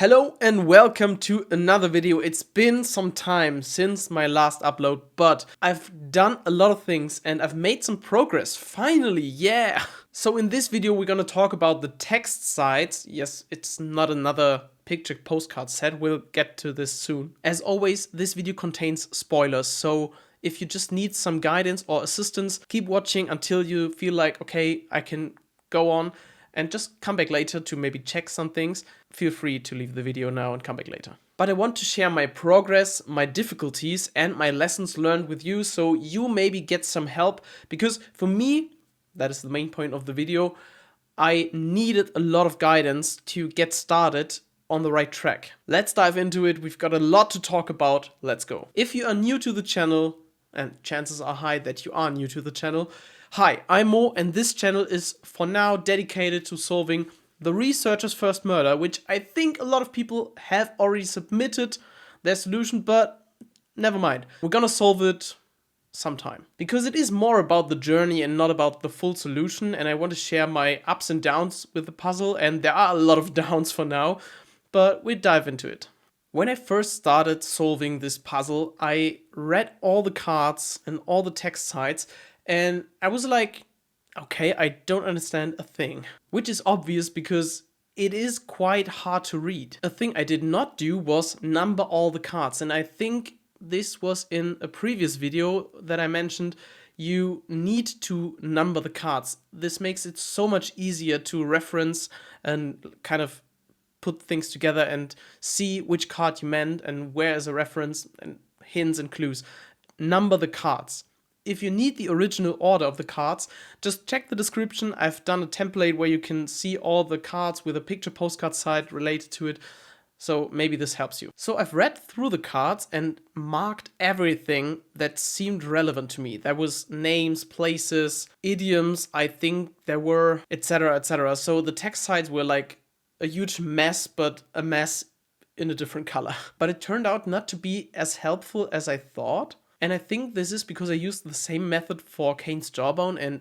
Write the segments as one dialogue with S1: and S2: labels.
S1: Hello and welcome to another video. It's been some time since my last upload, but I've done a lot of things and I've made some progress. Finally, yeah! So in this video we're gonna talk about the text sides. Yes, it's not another picture postcard set. We'll get to this soon. As always, this video contains spoilers, so if you just need some guidance or assistance, keep watching until you feel like, okay, I can go on. And just come back later to maybe check some things. Feel free to leave the video now and come back later. But I want to share my progress, my difficulties, and my lessons learned with you, so you maybe get some help. Because for me, that is the main point of the video, I needed a lot of guidance to get started on the right track. Let's dive into it. We've got a lot to talk about. Let's go. If you are new to the channel, and chances are high that you are new to the channel, hi, I'm Mo, and this channel is for now dedicated to solving the researcher's first murder, which I think a lot of people have already submitted their solution, but never mind. We're gonna solve it sometime. Because it is more about the journey and not about the full solution, and I want to share my ups and downs with the puzzle, and there are a lot of downs for now, but we dive into it. When I first started solving this puzzle, I read all the cards and all the text sides, and I was like, okay, I don't understand a thing. Which is obvious because it is quite hard to read. A thing I did not do was number all the cards, and I think this was in a previous video that I mentioned. You need to number the cards. This makes it so much easier to reference and kind of put things together and see which card you meant and where is a reference and hints and clues. Number the cards. If you need the original order of the cards, just check the description. I've done a template where you can see all the cards with a picture postcard side related to it, so maybe this helps you. So I've read through the cards and marked everything that seemed relevant to me. There was names, places, idioms, I think there were, etc, etc. So the text sides were like a huge mess, but a mess in a different color. But it turned out not to be as helpful as I thought. And I think this is because I used the same method for Cain's Jawbone, and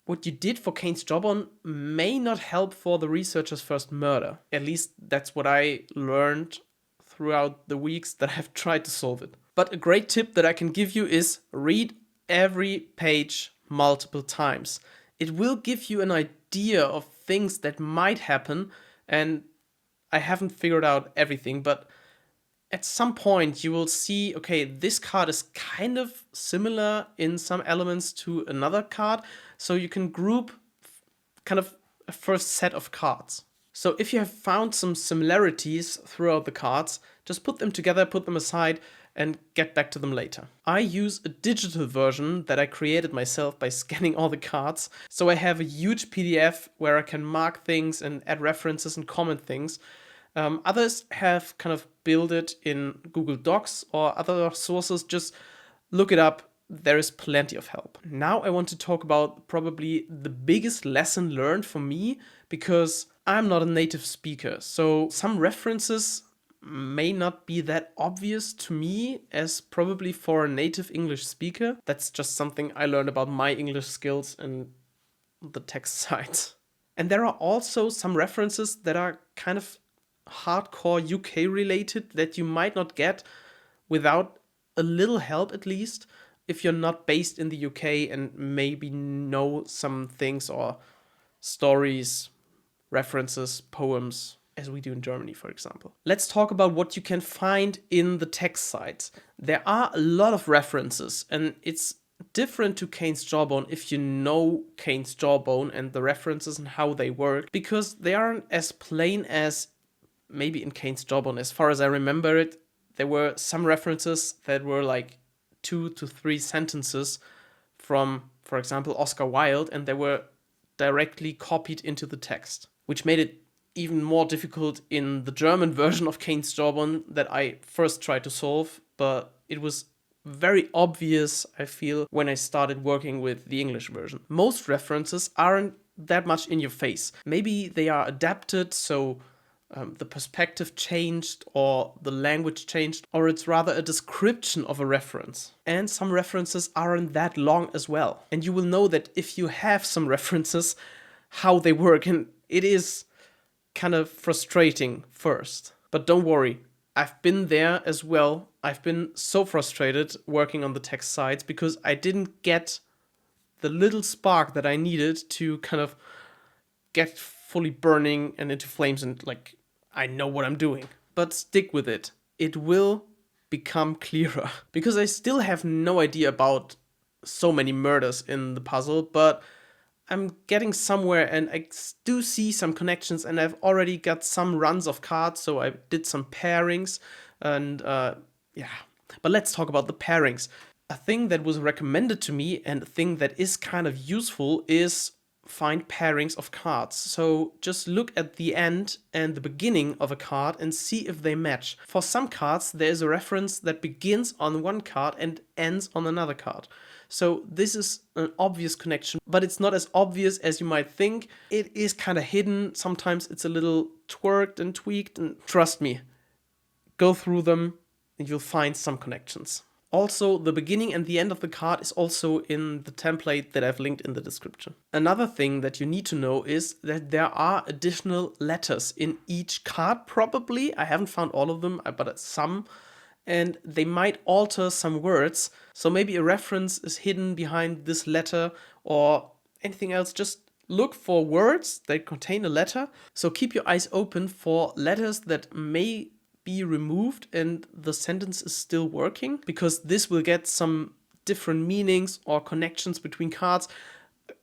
S1: what you did for Cain's Jawbone may not help for the researcher's first murder. At least that's what I learned throughout the weeks that I've tried to solve it. But a great tip that I can give you is read every page multiple times. It will give you an idea of things that might happen, and I haven't figured out everything, but at some point you will see, okay, this card is kind of similar in some elements to another card, so you can group kind of a first set of cards. So if you have found some similarities throughout the cards, just put them together, put them aside, and get back to them later. I use a digital version that I created myself by scanning all the cards, so I have a huge PDF where I can mark things and add references and comment things. Others have kind of built it in Google Docs or other sources. Just look it up. There is plenty of help. Now I want to talk about probably the biggest lesson learned for me, because I'm not a native speaker. So some references may not be that obvious to me as probably for a native English speaker. That's just something I learned about my English skills and the text sides. And there are also some references that are kind of hardcore UK related that you might not get without a little help, at least if you're not based in the UK and maybe know some things or stories, references, poems, as we do in Germany, for example. Let's talk about what you can find in the text sites. There are a lot of references, and it's different to Cain's Jawbone if you know Cain's Jawbone and the references and how they work, because they aren't as plain as maybe in Cain's Jawbone. As far as I remember it, there were some references that were like 2 to 3 sentences from, for example, Oscar Wilde, and they were directly copied into the text, which made it even more difficult in the German version of Cain's Jawbone that I first tried to solve, but it was very obvious, I feel, when I started working with the English version. Most references aren't that much in your face. Maybe they are adapted, so the perspective changed or the language changed, or it's rather a description of a reference. And some references aren't that long as well. And you will know that if you have some references, how they work. And it is kind of frustrating first. But don't worry, I've been there as well. I've been so frustrated working on the text sides because I didn't get the little spark that I needed to kind of get fully burning and into flames and like, I know what I'm doing. But stick with it. It will become clearer because I still have no idea about so many murders in the puzzle, but I'm getting somewhere and I do see some connections and I've already got some runs of cards, so I did some pairings and yeah. But let's talk about the pairings. A thing that was recommended to me and a thing that is kind of useful is find pairings of cards. So just look at the end and the beginning of a card and see if they match. For some cards, there is a reference that begins on one card and ends on another card. So this is an obvious connection, but it's not as obvious as you might think. It is kind of hidden. Sometimes it's a little twerked and tweaked, and trust me, go through them and you'll find some connections. Also, the beginning and the end of the card is also in the template that I've linked in the description. Another thing that you need to know is that there are additional letters in each card, probably. I haven't found all of them, but some. And they might alter some words. So maybe a reference is hidden behind this letter or anything else. Just look for words that contain a letter. So keep your eyes open for letters that may be removed and the sentence is still working, because this will get some different meanings or connections between cards.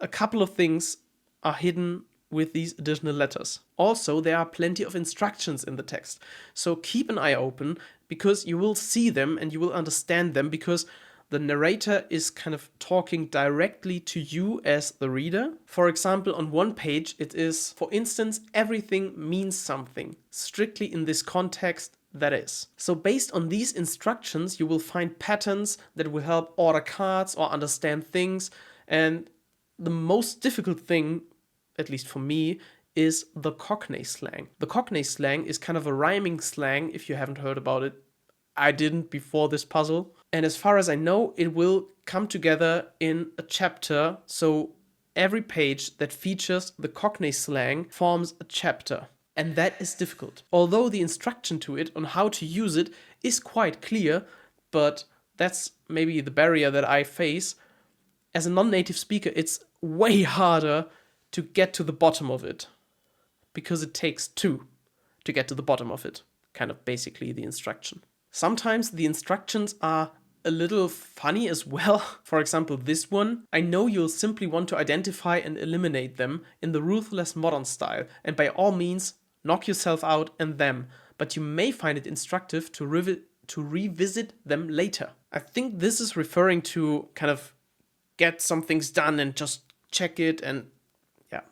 S1: A couple of things are hidden with these additional letters. Also, there are plenty of instructions in the text. So keep an eye open because you will see them and you will understand them, because the narrator is kind of talking directly to you as the reader. For example, on one page it is, for instance, everything means something, strictly in this context, that is. So based on these instructions, you will find patterns that will help order cards or understand things. And the most difficult thing, at least for me, is the Cockney slang. The Cockney slang is kind of a rhyming slang, if you haven't heard about it. I didn't before this puzzle. And as far as I know, it will come together in a chapter. So every page that features the Cockney slang forms a chapter. And that is difficult. Although the instruction to it on how to use it is quite clear, but that's maybe the barrier that I face. As a non-native speaker, it's way harder to get to the bottom of it, because it takes two to get to the bottom of it. Kind of basically the instruction. Sometimes the instructions are a little funny as well. For example, this one. I know you'll simply want to identify and eliminate them in the ruthless modern style, and by all means, knock yourself out and them, but you may find it instructive to revisit them later. I think this is referring to kind of get some things done and just check it, and yeah.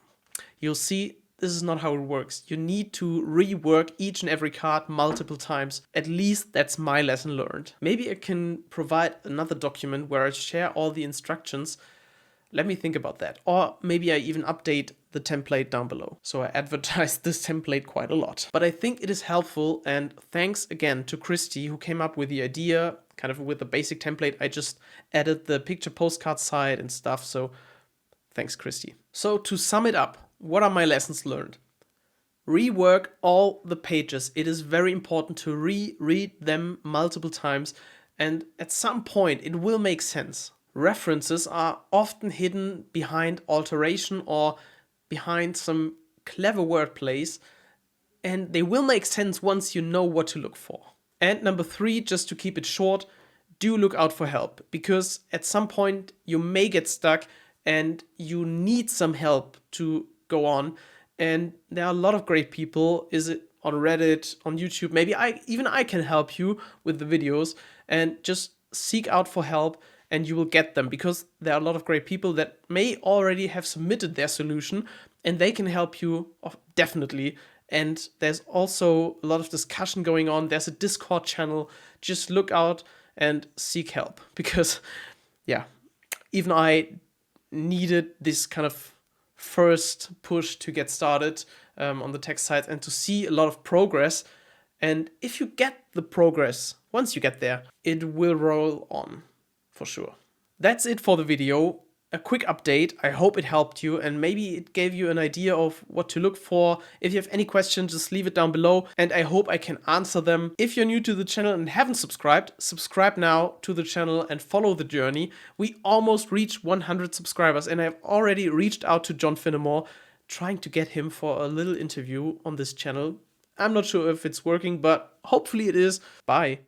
S1: You'll see this is not how it works. You need to rework each and every card multiple times. At least that's my lesson learned. Maybe I can provide another document where I share all the instructions. Let me think about that. Or maybe I even update the template down below. So I advertise this template quite a lot. But I think it is helpful, and thanks again to Christy, who came up with the idea, kind of with the basic template. I just added the picture postcard side and stuff, so thanks, Christy. So to sum it up, what are my lessons learned? Rework all the pages. It is very important to reread them multiple times, and at some point it will make sense. References are often hidden behind alteration or behind some clever wordplays, and they will make sense once you know what to look for. And number 3, just to keep it short, do look out for help, because at some point you may get stuck and you need some help to go on. And there are a lot of great people, is it on Reddit, on YouTube, maybe I can help you with the videos, and just seek out for help and you will get them, because there are a lot of great people that may already have submitted their solution and they can help you definitely. And there's also a lot of discussion going on. There's a Discord channel. Just look out and seek help, because yeah, even I needed this kind of first push to get started on the text side and to see a lot of progress. And if you get the progress, once you get there, it will roll on for sure. That's it for the video. a quick update. I hope it helped you and maybe it gave you an idea of what to look for. If you have any questions, just leave it down below and I hope I can answer them. If you're new to the channel and haven't subscribed, subscribe now to the channel and follow the journey. We almost reached 100 subscribers and I've already reached out to John Finnemore, trying to get him for a little interview on this channel. I'm not sure if it's working, but hopefully it is. Bye.